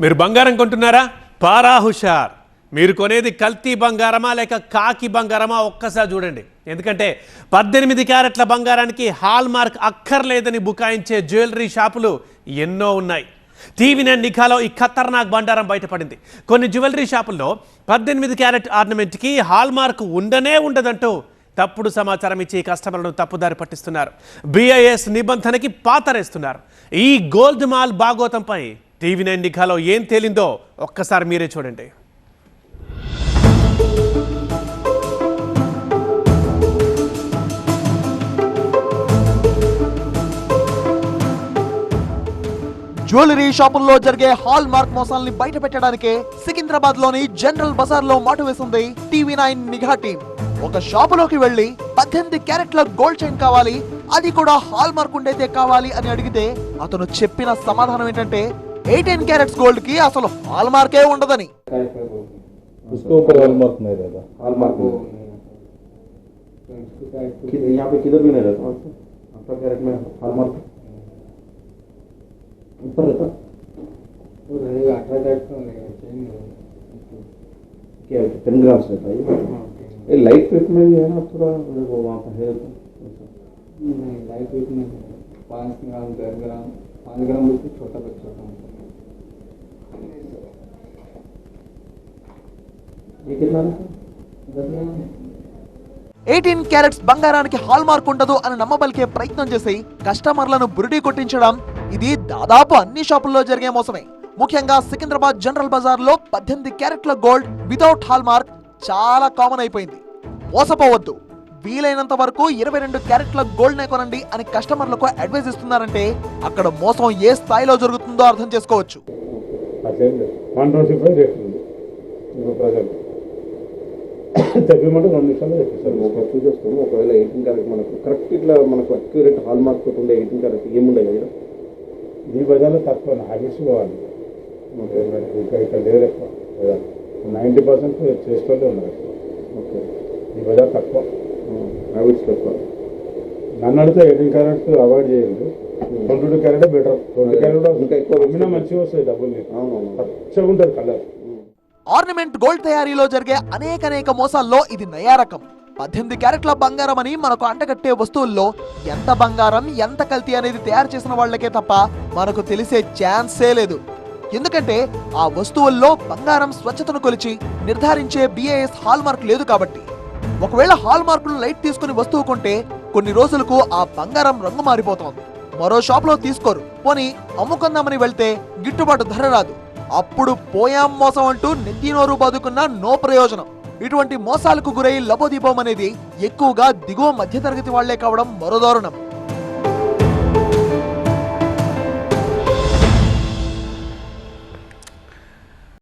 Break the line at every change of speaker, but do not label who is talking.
మీరు బంగారం కొంటున్నారా? పారా హుషార్. మీరు కొనేది కల్తీ బంగారమా లేక కాకి బంగారమా ఒక్కసారి చూడండి. ఎందుకంటే 18 క్యారెట్ల బంగారానికి హాల్ మార్క్ అక్కర్లేదని బుకాయించే జ్యువెలరీ షాపులు ఎన్నో ఉన్నాయి. టీవీ9 నిఘాలో ఈ ఖతర్నాక్ బండారం బయటపడింది. కొన్ని జ్యువెలరీ షాపుల్లో 18 క్యారెట్ ఆర్నమెంట్కి హాల్ మార్క్ ఉండదంటూ తప్పుడు సమాచారం ఇచ్చి కస్టమర్లను తప్పుదారి పట్టిస్తున్నారు. BIS నిబంధనకి పాతరేస్తున్నారు. ఈ గోల్డ్ మాల్ బాగోతంపై టీవీ9 నిఘాలో ఏం తేలిందో ఒక్కసారి మీరే చూడండి.
జ్యువెలరీ షాపుల్లో జరిగే హాల్ మార్క్ మోసాల్ని బయట పెట్టడానికే సికింద్రాబాద్ లోని జనరల్ బజార్ లో మాటు వేసింది టీవీ9 నిఘా టీం. ఒక షాపులోకి వెళ్లి 18 క్యారెట్ల గోల్డ్ చైన్ కావాలి, అది కూడా హాల్ మార్క్ ఉండేదే కావాలి అని అడిగితే అతను చెప్పిన సమాధానం ఏంటంటే 18 క్యారెట్స్ గోల్డ్ కి అసలు హాల్ మార్కే ఉండదని.
ऊपर रहता वो रहेगा 18 कैरेट का क्या 10 ग्राम्स रहता है ये लाइट वेट में भी है ना थोड़ा वो वहाँ पर है नहीं लाइट वेट में 5 ग्राम 10 ग्राम 5 ग्राम बिल्कुल छोटा बच्चा का ये कितना 10 ग्राम
18 క్యారెట్స్ బంగారానికి హాల్ మార్క్ ఉండదు అని నమ్మబలికే ప్రయత్నం చేసి కస్టమర్లను బురిడి కొట్టించడం ఇది దాదాపు అన్ని షాపుల్లో జరిగే మోసమే. ముఖ్యంగా సికింద్రాబాద్ జనరల్ బజార్ లో 18 క్యారెట్ల గోల్డ్ వితౌట్ హాల్ మార్క్ చాలా కామన్ అయిపోయింది. మోసపోవద్దు, వీలైనంత వరకు 22 క్యారెట్ల గోల్డ్ నే కొనండి అని కస్టమర్లకు అడ్వైస్ ఇస్తున్నారంటే అక్కడ మోసం ఏ స్థాయిలో జరుగుతుందో అర్థం చేసుకోవచ్చు.
తగ్గిమంటే 2 నిమిషాలు చెప్పేస్తాను. ఒక చూసేస్తాము. ఒకవేళ 18 క్యారెట్ మనకు కరెక్ట్ ఇట్లా మనకు అక్యూరేట్ హాల్ మార్క్ తోటి ఉండే 18 క్యారెట్ ఏముండే కదా ఈ బజార్లో తక్కువ హ్యాబిట్స్ పోవాలి. ఇక్కడ లేదు ఎక్కువ 90% చేసేవాళ్ళే ఉన్నారు. ఓకే ఈ బజార్ తక్కువ హ్యాబిట్స్ తక్కువ. నన్ను అడిగితే 18 క్యారెట్ అవాయిడ్ చేయండి. 22 క్యారెట్ బెటర్. 20 క్యారెట్ ఇంకా ఎక్కువ అమ్మినా మంచిగా వస్తాయి డబ్బులు. పచ్చగా ఉంటుంది కలర్.
ఆర్నమెంట్ గోల్డ్ తయారీలో జరిగే అనేక మోసాల్లో ఇది నయా రకం. 18 క్యారెట్ల బంగారం అని మనకు అంటగట్టే వస్తువుల్లో ఎంత బంగారం ఎంత కల్తీ అనేది తయారు చేసిన వాళ్లకే తప్ప మనకు తెలిసే ఛాన్సే లేదు. ఎందుకంటే ఆ వస్తువుల్లో బంగారం స్వచ్ఛతను కొలిచి నిర్ధారించే BIS హాల్ మార్క్ లేదు కాబట్టి. ఒకవేళ హాల్ మార్కులు లైట్ తీసుకుని వస్తువు కొంటే కొన్ని రోజులకు ఆ బంగారం రంగు మారిపోతోంది. మరో షాప్ లో తీసుకోరు, పోని అమ్ముకుందామని వెళ్తే గిట్టుబాటు ధర రాదు. అప్పుడు పోయాం మోసం అంటూ నెత్తినోరు బాదుకున్న నో ప్రయోజనం. ఇటువంటి మోసాలకు గురై లబోదీపం అనేది ఎక్కువగా దిగువ మధ్యతరగతి వాళ్లే కావడం మరో దారుణం.